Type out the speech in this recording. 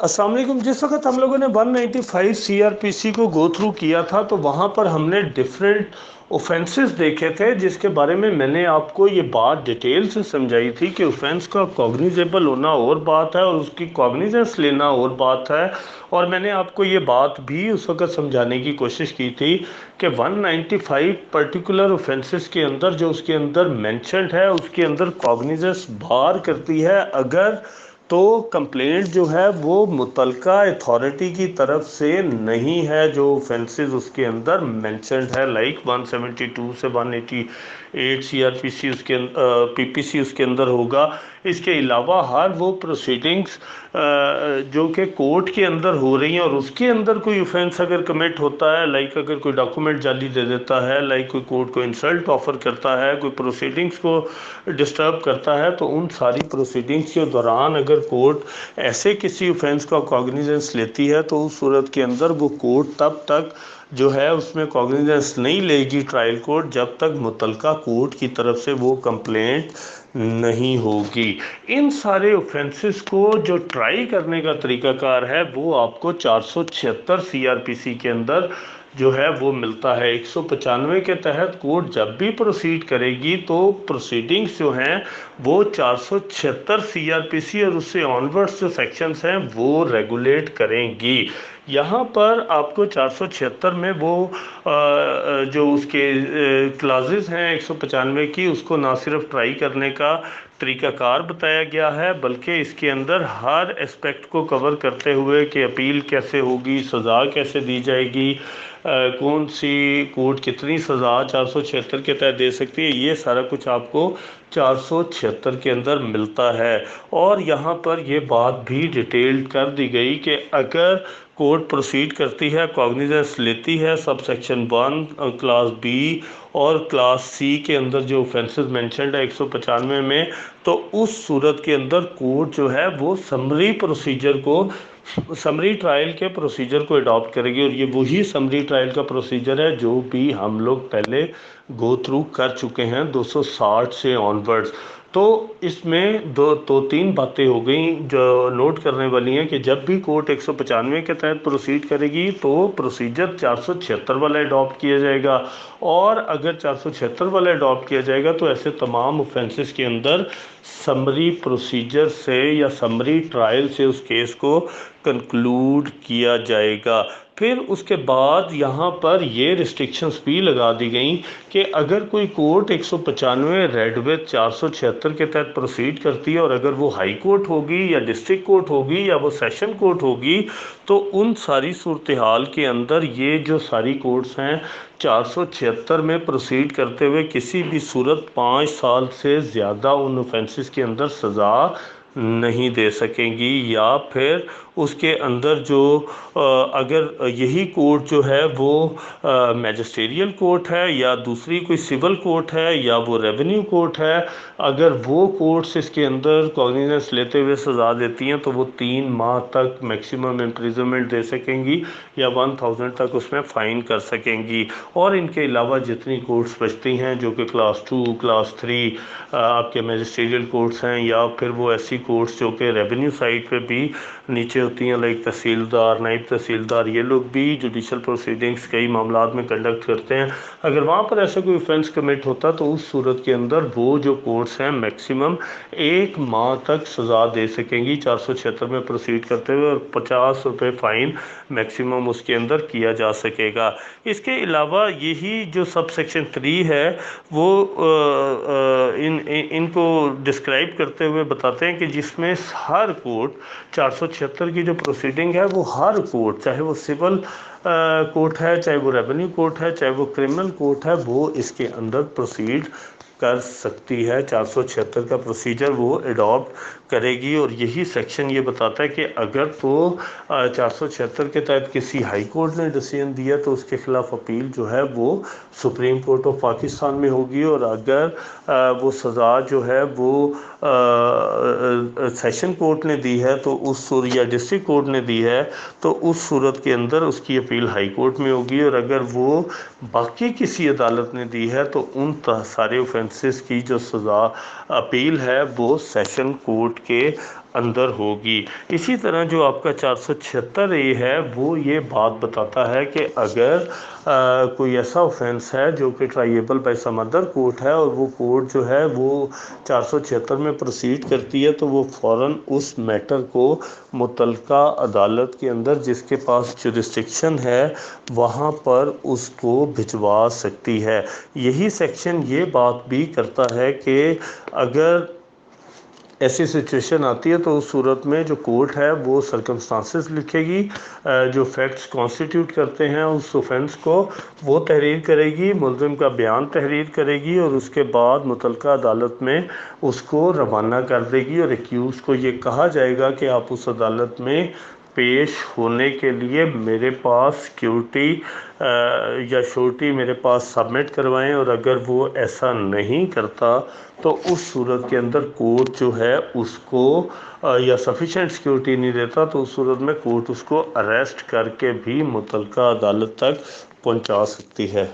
अस्सलाम वालेकुम। जिस वक्त हम लोगों ने 195 सीआरपीसी को गो थ्रू किया था तो वहाँ पर हमने डिफरेंट ऑफेंसेस देखे थे, जिसके बारे में मैंने आपको ये बात डिटेल से समझाई थी कि ऑफेंस का कॉग्निजेबल होना और बात है और उसकी कॉग्निजेंस लेना और बात है। और मैंने आपको ये बात भी उस वक्त समझाने की कोशिश की थी कि 195 पर्टिकुलर ऑफेंसेस के अंदर जो उसके अंदर मेंशन्ड है उसके अंदर कॉग्निजेंस बार करती है अगर तो कंप्लेंट जो है वो मुतलका अथॉरिटी की तरफ से नहीं है जो ऑफेंसेस उसके अंदर मेंशन्ड है, लाइक 172 से 188 सीआरपीसी उसके पीपीसी उसके अंदर होगा। इसके अलावा हर वो प्रोसीडिंग्स जो कि कोर्ट के अंदर हो रही हैं और उसके अंदर कोई ऑफेंस अगर कमिट होता है, लाइक अगर कोई डॉक्यूमेंट जाली दे देता है, लाइक कोई कोर्ट को इंसल्ट ऑफर करता है, कोई प्रोसीडिंग्स को डिस्टर्ब करता है, तो उन सारी प्रोसीडिंग्स के दौरान अगर कोर्ट ऐसे किसी ऑफेंस का कॉग्निजेंस लेती है तो उस सूरत के अंदर वो कोर्ट तब तक जो है उसमें कॉग्निजेंस नहीं लेगी ट्रायल कोर्ट जब तक मुतलका कोर्ट की तरफ से वो कंप्लेंट नहीं होगी। इन सारे ऑफेंसेस को जो ट्राई करने का तरीकाकार है वो आपको 476 सीआरपीसी के अंदर जो है वो मिलता है। 195 के तहत कोर्ट जब भी प्रोसीड करेगी तो प्रोसीडिंग्स जो हैं वो 476 सीआरपीसी और उससे ऑनवर्ड्स जो सेक्शंस हैं वो रेगुलेट करेंगी। यहाँ पर आपको 476 में वो जो उसके क्लाजेस हैं 195 की, उसको ना सिर्फ ट्राई करने का तरीकाकार बताया गया है बल्कि इसके अंदर हर एस्पेक्ट को कवर करते हुए कि अपील कैसे होगी, सज़ा कैसे दी जाएगी, कौन सी कोर्ट कितनी सज़ा 476 के तहत दे सकती है, ये सारा कुछ आपको 476 के अंदर मिलता है। और यहाँ पर ये बात भी डिटेल्ड कर दी गई कि अगर कोर्ट प्रोसीड करती है, कॉग्निजेंस लेती है सब सेक्शन 1 क्लास बी और क्लास सी के अंदर जो ऑफेंसेस मेंशन्ड है 195 में, तो उस सूरत के अंदर कोर्ट जो है वो समरी ट्रायल के प्रोसीजर को अडॉप्ट करेगी। और ये वही समरी ट्रायल का प्रोसीजर है जो भी हम लोग पहले गो थ्रू कर चुके हैं 260 से ऑनवर्ड्स। तो इसमें दो तीन बातें हो गई जो नोट करने वाली हैं कि जब भी कोर्ट 195 के तहत प्रोसीड करेगी तो प्रोसीजर 476 वाला अडॉप्ट किया जाएगा, और अगर 476 वाला अडॉप्ट किया जाएगा तो ऐसे तमाम ऑफेंसेस के अंदर समरी प्रोसीजर से या समरी ट्रायल से उस केस को कंक्लूड किया जाएगा। फिर उसके बाद यहाँ पर ये रिस्ट्रिक्शंस भी लगा दी गई कि अगर कोई कोर्ट 195 रेड विथ 476 के तहत प्रोसीड करती है और अगर वो हाई कोर्ट होगी या डिस्ट्रिक्ट कोर्ट होगी या वो सेशन कोर्ट होगी तो उन सारी सूरत हाल के अंदर ये जो सारी कोर्ट्स हैं 476 में प्रोसीड करते हुए किसी भी सूरत 5 साल से ज़्यादा उन ऑफेंसेस के अंदर सज़ा नहीं दे सकेंगी। या फिर उसके अंदर जो अगर यही कोर्ट जो है वो मैजिस्ट्रियल कोर्ट है या दूसरी कोई सिविल कोर्ट है या वो रेवेन्यू कोर्ट है, अगर वो कोर्ट्स इसके अंदर कॉग्निजेंस लेते हुए सज़ा देती हैं तो वो 3 माह तक मैक्सिमम इम्प्रिजनमेंट दे सकेंगी या 1000 तक उसमें फ़ाइन कर सकेंगी। और इनके अलावा जितनी कोर्ट्स बचती हैं जो कि क्लास 2 क्लास 3 आपके मैजिस्ट्रियल कोर्ट्स हैं या फिर वो ऐसी कोर्ट्स जो कि रेवेन्यू साइड पे भी नीचे होती हैं, लाइक तहसीलदार, नायब तहसीलदार, ये लोग भी जुडिशल प्रोसीडिंग्स कई मामलात में कंडक्ट करते हैं, अगर वहाँ पर ऐसा कोई ऑफेंस कमिट होता तो उस सूरत के अंदर वो जो कोर्ट्स हैं मैक्सिमम 1 माह तक सज़ा दे सकेंगी 476 में प्रोसीड करते हुए, और 50 रुपये फ़ाइन मैक्सिमम उसके अंदर किया जा सकेगा। इसके अलावा यही जो सब सेक्शन 3 है वो इनको डिस्क्राइब करते हुए बताते हैं कि जिसमें हर कोर्ट 476 की जो प्रोसीडिंग है वो हर कोर्ट, चाहे वो सिविल कोर्ट है, चाहे वो रेवेन्यू कोर्ट है, चाहे वो क्रिमिनल कोर्ट है, वो इसके अंदर प्रोसीड कर सकती है। 476 का प्रोसीजर वो अडॉप्ट करेगी। और यही सेक्शन ये बताता है कि अगर तो 476 के तहत किसी हाई कोर्ट ने डिसीजन दिया तो उसके खिलाफ अपील जो है वो सुप्रीम कोर्ट ऑफ पाकिस्तान में होगी, और अगर वो सज़ा जो है वो सेशन कोर्ट ने दी है तो या डिस्ट्रिक्ट कोर्ट ने दी है तो उस सूरत के अंदर उसकी अपील हाई कोर्ट में होगी, और अगर वो बाकी किसी अदालत ने दी है तो उन सारे ऑफेंसेस की जो सज़ा अपील है वो सेशन कोर्ट के अंदर होगी। इसी तरह जो आपका 476A है वो ये बात बताता है कि अगर कोई ऐसा ऑफेंस है जो कि ट्राइएबल बाय सम अदर कोर्ट है और वो कोर्ट जो है वो 476 में प्रोसीड करती है तो वो फ़ौरन उस मैटर को मुतलका अदालत के अंदर जिसके पास जुरिस्डिक्शन है वहाँ पर उसको भिजवा सकती है। यही सेक्शन ये बात भी करता है कि अगर ऐसी सिचुएशन आती है तो उस सूरत में जो कोर्ट है वो सर्कमस्टांसेस लिखेगी, जो फैक्ट्स कॉन्स्टिट्यूट करते हैं उस ऑफेंस को वो तहरीर करेगी, मुलजिम का बयान तहरीर करेगी और उसके बाद मुतलका अदालत में उसको रवाना कर देगी और एक्यूज को ये कहा जाएगा कि आप उस अदालत में पेश होने के लिए मेरे पास सिक्योरिटी या श्योरिटी मेरे पास सबमिट करवाएं, और अगर वो ऐसा नहीं करता तो उस सूरत के अंदर कोर्ट जो है उसको या सफिशेंट सिक्योरिटी नहीं देता तो उस सूरत में कोर्ट उसको अरेस्ट करके भी मुतलका अदालत तक पहुंचा सकती है।